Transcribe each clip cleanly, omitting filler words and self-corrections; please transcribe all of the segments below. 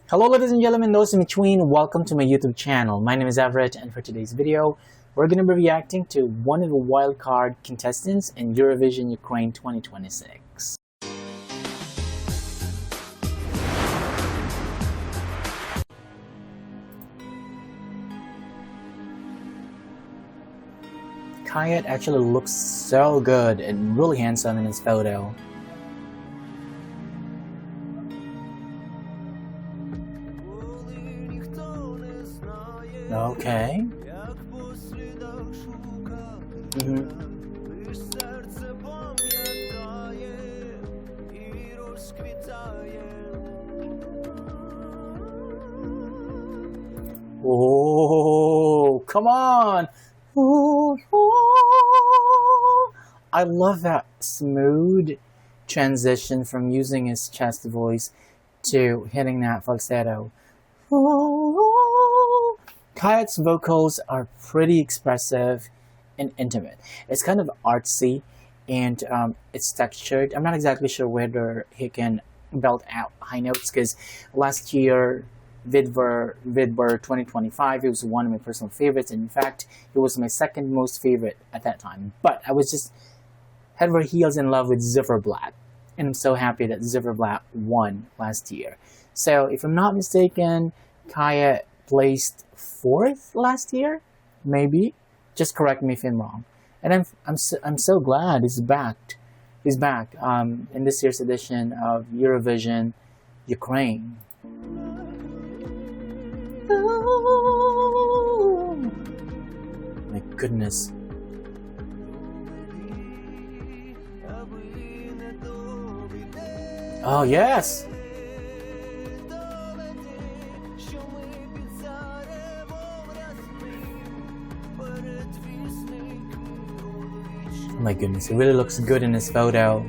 Hello ladies and gentlemen, those in between, welcome to my YouTube channel. My name is Everett, and for today's video, we're going to be reacting to one of the wildcard contestants in Eurovision Ukraine 2026. KHAYAT actually looks so good and really handsome in his photo. Okay. Oh, come on. I love that smooth transition from using his chest voice to hitting that falsetto. KHAYAT's vocals are pretty expressive and intimate. It's kind of artsy and it's textured. I'm not exactly sure whether he can belt out high notes because last year, Vidbir 2025, it was one of my personal favorites. And in fact, it was my second most favorite at that time. But I was just head over heels in love with Zifferblatt. And I'm so happy that Zifferblatt won last year. So if I'm not mistaken, KHAYAT placed 4th last year, maybe. Just correct me if I'm wrong. And I'm so glad he's back. He's back in this year's edition of Eurovision Ukraine. Oh, my goodness. Oh yes. Oh my goodness, it really looks good in this photo.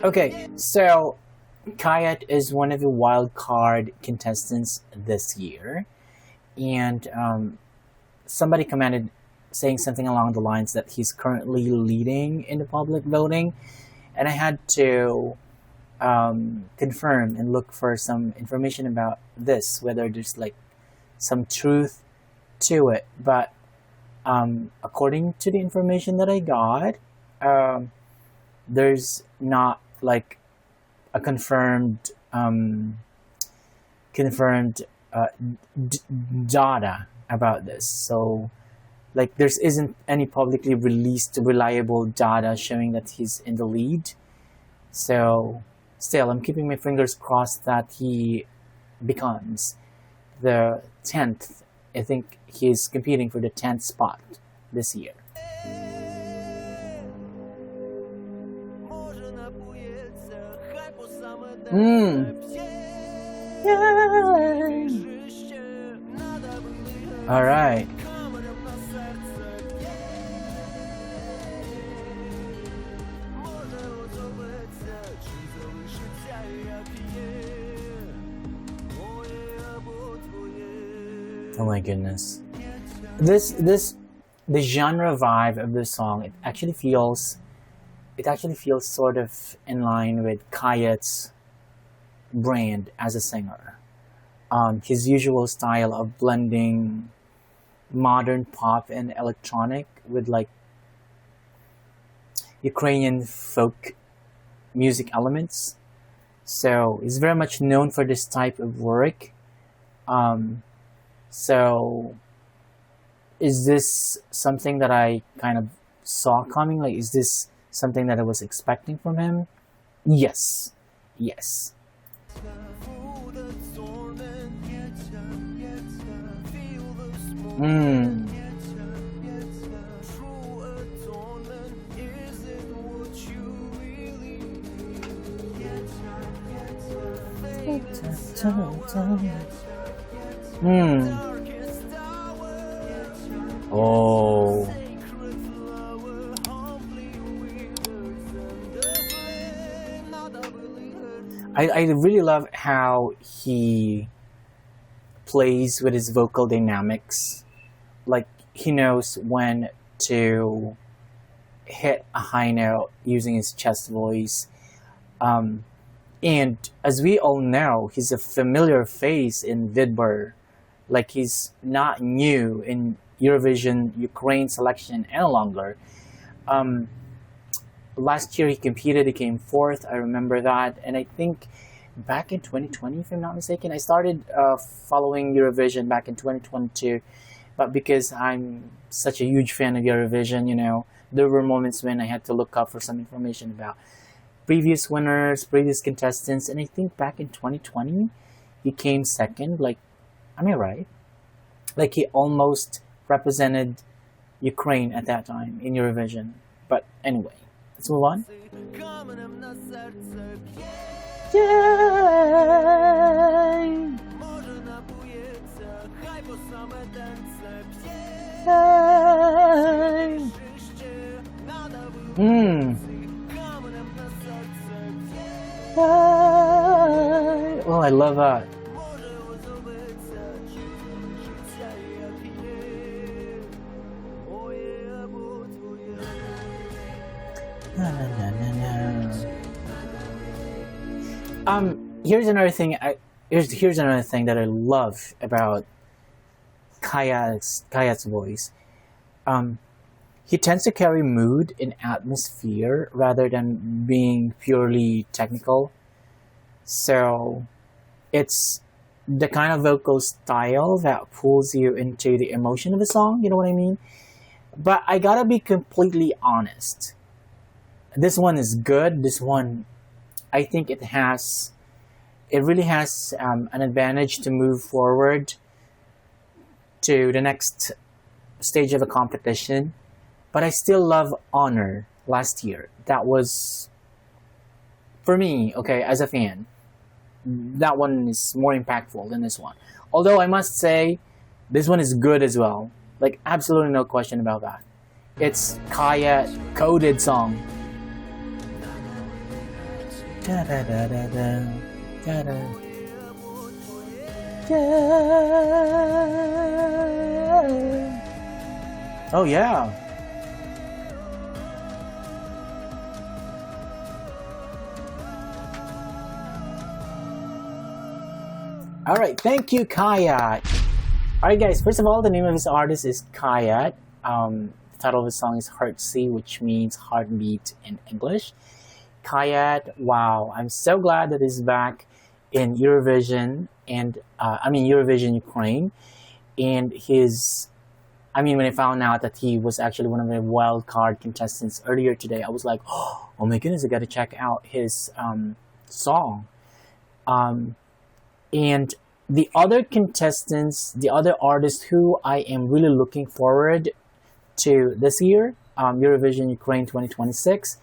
Okay, so KHAYAT is one of the wildcard contestants this year, and somebody commented saying something along the lines that he's currently leading in the public voting, and I had to confirm and look for some information about this, whether there's like some truth to it. But according to the information that I got, there's not like a confirmed data about this. So like there isn't any publicly released reliable data showing that he's in the lead. So still, I'm keeping my fingers crossed that he becomes the 10th. I think he's competing for the 10th spot this year. All right. Oh my goodness. The genre vibe of this song, it actually feels sort of in line with KHAYAT's brand as a singer. His usual style of blending modern pop and electronic with like Ukrainian folk music elements. So he's very much known for this type of work. So is this something that I kind of saw coming? Like, is this something that I was expecting from him? Yes. Yes. Oh. I really love how he plays with his vocal dynamics. Like, he knows when to hit a high note using his chest voice, And as we all know, he's a familiar face in Vidbir. Like, he's not new in Eurovision Ukraine selection any longer. Last year he competed, he came fourth, I remember that. And I think back in 2020, if I'm not mistaken, I started following Eurovision back in 2022. But because I'm such a huge fan of Eurovision, you know, there were moments when I had to look up for some information about previous winners, previous contestants. And I think back in 2020, he came second. Like, am I right? Like, he almost represented Ukraine at that time in Eurovision. But anyway, let's move on. Oh, I love that. Here's another thing. Here's another thing that I love about KHAYAT's voice. He tends to carry mood and atmosphere rather than being purely technical. So it's the kind of vocal style that pulls you into the emotion of the song, you know what I mean? But I gotta be completely honest. This one is good. This one, I think it really has an advantage to move forward to the next stage of the competition. But I still love Honor last year. That was, for me, okay, as a fan, that one is more impactful than this one. Although I must say, this one is good as well. Like, absolutely no question about that. It's KHAYAT coded song. Oh yeah. Alright, thank you, KHAYAT. Alright guys, first of all, the name of this artist is KHAYAT. The title of the song is Hertsy, which means heartbeat in English. KHAYAT, wow, I'm so glad that he's back in Eurovision, and Eurovision Ukraine. And when I found out that he was actually one of the wildcard contestants earlier today, I was like, oh my goodness, I gotta check out his song. And the other contestants, the other artists who I am really looking forward to this year, Eurovision Ukraine 2026,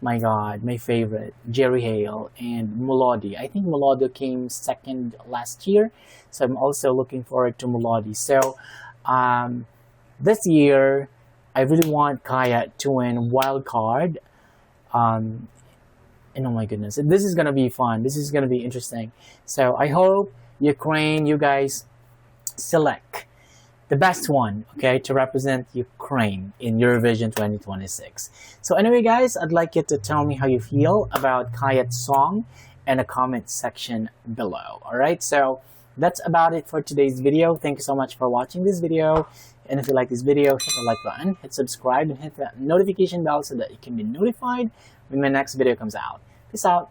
my God, my favorite, Jerry Hale and Melody. I think Melody came second last year, so I'm also looking forward to Melody. So this year, I really want KHAYAT to win wildcard. And oh my goodness, this is going to be fun. This is going to be interesting. So I hope Ukraine, you guys select the best one, okay, to represent Ukraine in Eurovision 2026. So anyway, guys, I'd like you to tell me how you feel about KHAYAT's song in the comment section below. All right, so that's about it for today's video. Thank you so much for watching this video. And if you like this video, hit the like button, hit subscribe, and hit that notification bell so that you can be notified when my next video comes out. Peace out.